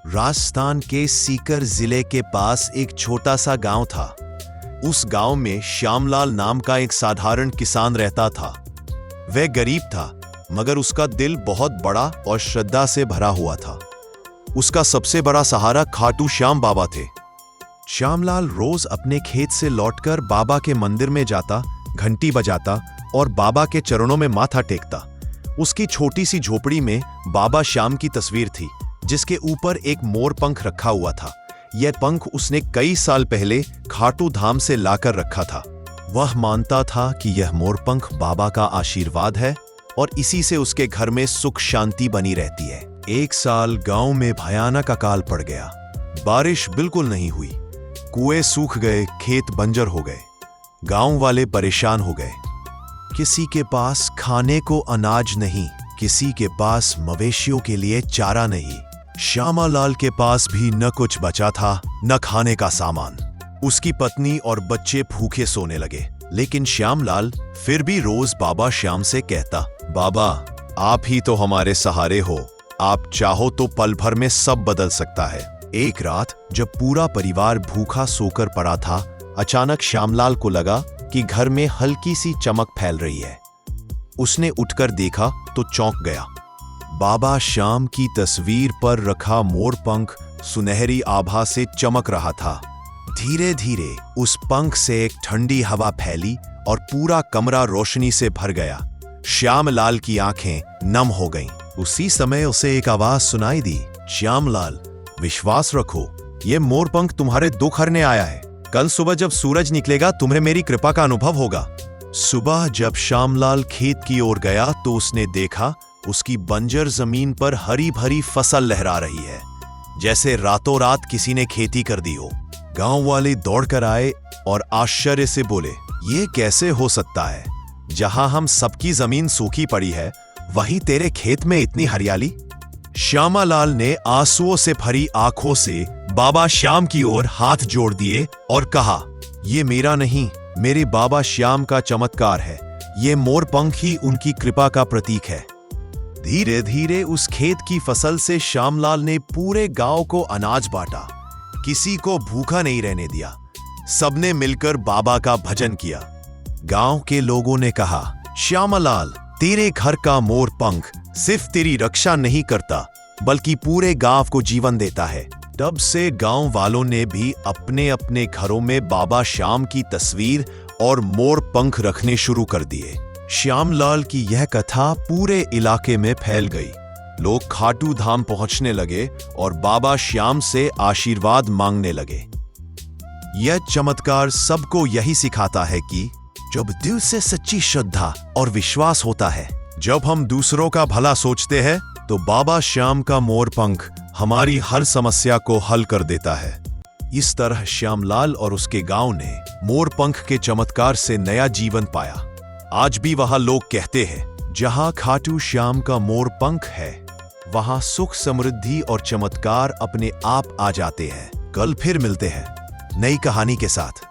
राजस्थान के सीकर जिले के पास एक छोटा सा गांव था। उस गांव में श्यामलाल नाम का एक साधारण किसान रहता था। वह गरीब था, मगर उसका दिल बहुत बड़ा और श्रद्धा से भरा हुआ था। उसका सबसे बड़ा सहारा खाटू श्याम बाबा थे। श्यामलाल रोज अपने खेत से लौटकर बाबा के मंदिर में जाता, घंटी बजाता और बाबा के चरणों में माथा टेकता। उसकी छोटी सी झोपड़ी में बाबा श्याम की तस्वीर थी, जिसके ऊपर एक मोर पंख रखा हुआ था। यह पंख उसने कई साल पहले खाटू धाम से लाकर रखा था। वह मानता था कि यह मोर पंख बाबा का आशीर्वाद है और इसी से उसके घर में सुख शांति बनी रहती है। एक साल गांव में भयानक अकाल पड़ गया। बारिश बिल्कुल नहीं हुई, कुएं सूख गए, खेत बंजर हो गए। गांव वाले परेशान हो गए। किसी के पास खाने को अनाज नहीं, किसी के पास मवेशियों के लिए चारा नहीं। श्यामालाल के पास भी न कुछ बचा था, न खाने का सामान। उसकी पत्नी और बच्चे भूखे सोने लगे। लेकिन श्यामलाल फिर भी रोज बाबा श्याम से कहता, बाबा आप ही तो हमारे सहारे हो, आप चाहो तो पल भर में सब बदल सकता है। एक रात जब पूरा परिवार भूखा सोकर पड़ा था, अचानक श्यामलाल को लगा कि घर में हल्की सी चमक फैल रही है। उसने उठकर देखा तो चौंक गया। बाबा श्याम की तस्वीर पर रखा मोर पंख सुनहरी आभा से चमक रहा था। धीरे धीरे उस पंख से एक ठंडी हवा फैली और पूरा कमरा रोशनी से भर गया। श्यामलाल की आंखें नम हो गईं। उसी समय उसे एक आवाज सुनाई दी, श्यामलाल विश्वास रखो, ये मोर पंख तुम्हारे दुख हरने आया है। कल सुबह जब सूरज निकलेगा तुम्हें मेरी कृपा का अनुभव होगा। सुबह जब श्यामलाल खेत की ओर गया तो उसने देखा उसकी बंजर जमीन पर हरी भरी फसल लहरा रही है, जैसे रातों रात किसी ने खेती कर दी हो। गांव वाले दौड़कर आए और आश्चर्य से बोले, ये कैसे हो सकता है? जहां हम सबकी जमीन सूखी पड़ी है, वहीं तेरे खेत में इतनी हरियाली। श्यामालाल ने आंसुओं से भरी आंखों से बाबा श्याम की ओर हाथ जोड़ दिए और कहा, ये मेरा नहीं, मेरे बाबा श्याम का चमत्कार है। ये मोर पंख ही उनकी कृपा का प्रतीक है। धीरे धीरे उस खेत की फसल से श्यामलाल ने पूरे गांव को अनाज बांटा। किसी को भूखा नहीं रहने दिया। सबने मिलकर बाबा का भजन किया। गांव के लोगों ने कहा, श्यामलाल तेरे घर का मोर पंख सिर्फ तेरी रक्षा नहीं करता, बल्कि पूरे गांव को जीवन देता है। तब से गांव वालों ने भी अपने अपने घरों में बाबा श्याम की तस्वीर और मोर पंख रखने शुरू कर दिए। श्यामलाल की यह कथा पूरे इलाके में फैल गई। लोग खाटू धाम पहुंचने लगे और बाबा श्याम से आशीर्वाद मांगने लगे। यह चमत्कार सबको यही सिखाता है कि जब दिल से सच्ची श्रद्धा और विश्वास होता है, जब हम दूसरों का भला सोचते हैं, तो बाबा श्याम का मोर पंख हमारी हर समस्या को हल कर देता है। इस तरह श्यामलाल और उसके गांव ने मोर पंख के चमत्कार से नया जीवन पाया। आज भी वहां लोग कहते हैं, जहां खाटू श्याम का मोर पंख है, वहां सुख समृद्धि और चमत्कार अपने आप आ जाते हैं। कल फिर मिलते हैं नई कहानी के साथ।